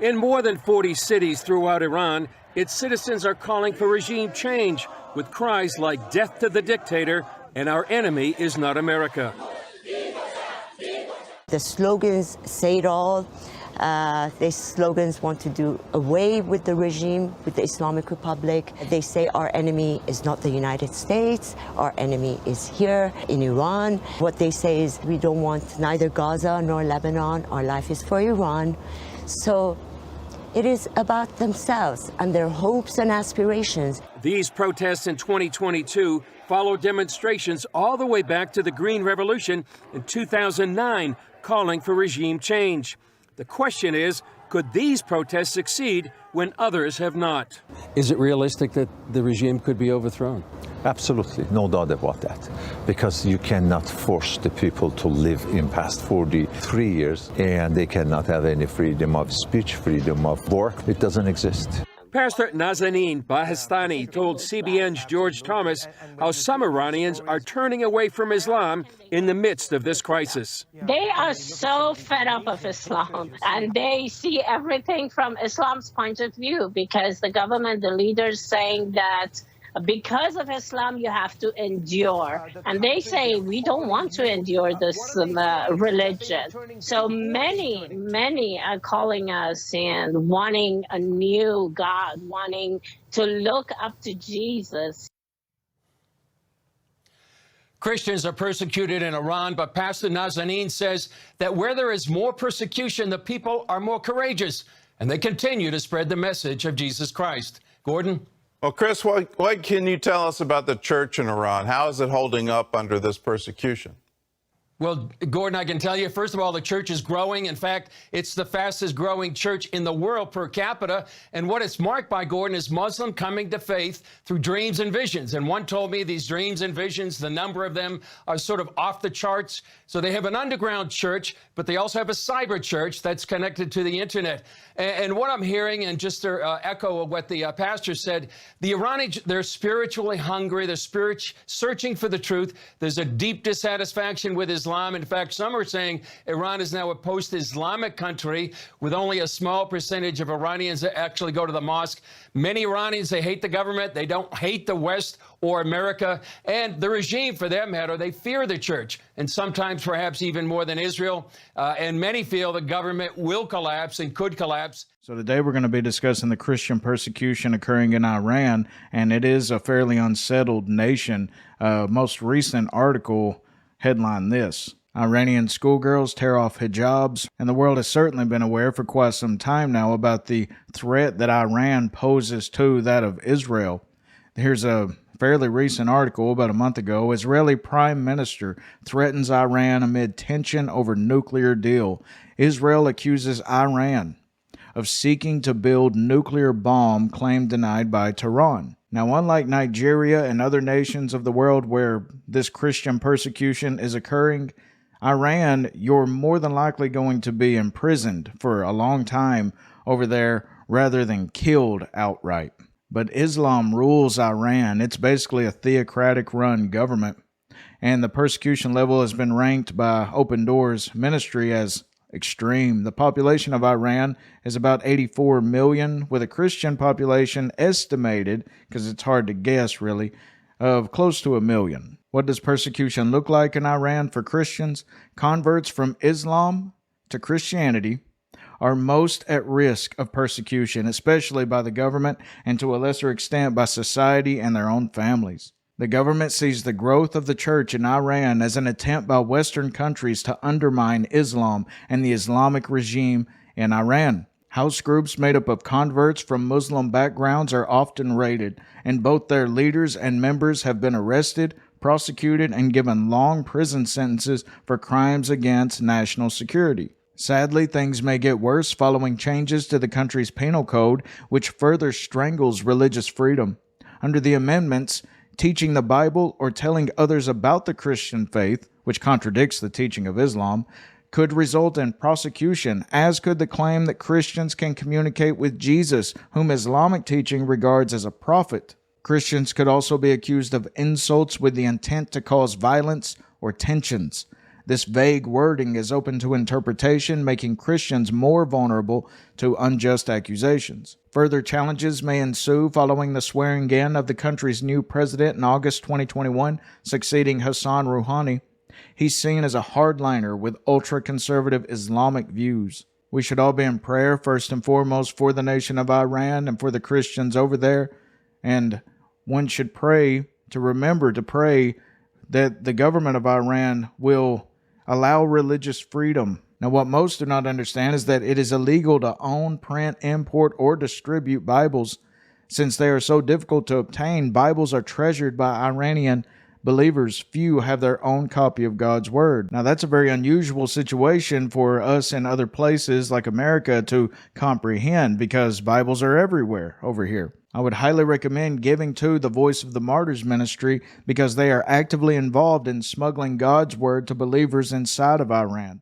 In more than 40 cities throughout Iran, its citizens are calling for regime change with cries like "Death to the dictator" and "Our enemy is not America." The slogans say it all. These slogans want to do away with the regime, with the Islamic Republic. They say our enemy is not the United States, our enemy is here in Iran. What they say is we don't want neither Gaza nor Lebanon, our life is for Iran. So it is about themselves and their hopes and aspirations. These protests in 2022 follow demonstrations all the way back to the Green Revolution in 2009, calling for regime change. The question is, could these protests succeed when others have not? Is it realistic that the regime could be overthrown? Absolutely, no doubt about that. Because you cannot force the people to live in past 43 years and they cannot have any freedom of speech, freedom of work. It doesn't exist. Pastor Nazanin Bahestani told CBN's George Thomas how some Iranians are turning away from Islam in the midst of this crisis. They are so fed up of Islam, and they see everything from Islam's point of view, because the government, the leaders saying that because of Islam, you have to endure. And they say, we don't want to endure this religion. So many are calling us and wanting a new God, wanting to look up to Jesus. Christians are persecuted in Iran, but Pastor Nazanin says that where there is more persecution, the people are more courageous, and they continue to spread the message of Jesus Christ. Gordon? Well, Chris, what can you tell us about the church in Iran? How is it holding up under this persecution? Well, Gordon, I can tell you, first of all, the church is growing. In fact, it's the fastest growing church in the world per capita. And what it's marked by, Gordon, is Muslim coming to faith through dreams and visions. And one told me these dreams and visions, the number of them are sort of off the charts. So they have an underground church, but they also have a cyber church that's connected to the internet. And what I'm hearing, and just to echo what the pastor said, the Iranians, they're spiritually hungry. They're searching for the truth. There's a deep dissatisfaction with Islam. In fact, some are saying Iran is now a post-Islamic country with only a small percentage of Iranians that actually go to the mosque. Many Iranians, they hate the government. They don't hate the West or America. And the regime, for that matter, they fear the church, and sometimes perhaps even more than Israel. And many feel the government will collapse and could collapse. So today we're going to be discussing the Christian persecution occurring in Iran, and it is a fairly unsettled nation. Most recent article headlined this: Iranian schoolgirls tear off hijabs. And the world has certainly been aware for quite some time now about the threat that Iran poses to that of Israel. Here's a fairly recent article about a month ago. Israeli Prime Minister threatens Iran amid tension over nuclear deal. Israel accuses Iran of seeking to build nuclear bomb, claim denied by Tehran. Now, unlike Nigeria and other nations of the world where this Christian persecution is occurring, Iran, you're more than likely going to be imprisoned for a long time over there rather than killed outright. But Islam rules Iran. It's basically a theocratic-run government, and the persecution level has been ranked by Open Doors Ministry as extreme. The population of Iran is about 84 million, with a Christian population estimated, because it's hard to guess really, of close to 1 million. What does persecution look like in Iran for Christians? Converts from Islam to Christianity are most at risk of persecution, especially by the government and to a lesser extent by society and their own families. The government sees the growth of the church in Iran as an attempt by Western countries to undermine Islam and the Islamic regime in Iran. House groups made up of converts from Muslim backgrounds are often raided, and both their leaders and members have been arrested, prosecuted, and given long prison sentences for crimes against national security. Sadly, things may get worse following changes to the country's penal code, which further strangles religious freedom. Under the amendments, teaching the Bible or telling others about the Christian faith, which contradicts the teaching of Islam, could result in prosecution, as could the claim that Christians can communicate with Jesus, whom Islamic teaching regards as a prophet. Christians could also be accused of insults with the intent to cause violence or tensions. This vague wording is open to interpretation, making Christians more vulnerable to unjust accusations. Further challenges may ensue following the swearing in of the country's new president in August 2021, succeeding Hassan Rouhani. He's seen as a hardliner with ultra-conservative Islamic views. We should all be in prayer, first and foremost, for the nation of Iran and for the Christians over there. And one should remember to pray that the government of Iran will allow religious freedom. Now, what most do not understand is that it is illegal to own, print, import, or distribute Bibles. Since they are so difficult to obtain, Bibles are treasured by Iranian believers. Few have their own copy of God's Word. Now, that's a very unusual situation for us in other places like America to comprehend, because Bibles are everywhere over here. I would highly recommend giving to the Voice of the Martyrs ministry, because they are actively involved in smuggling God's Word to believers inside of Iran.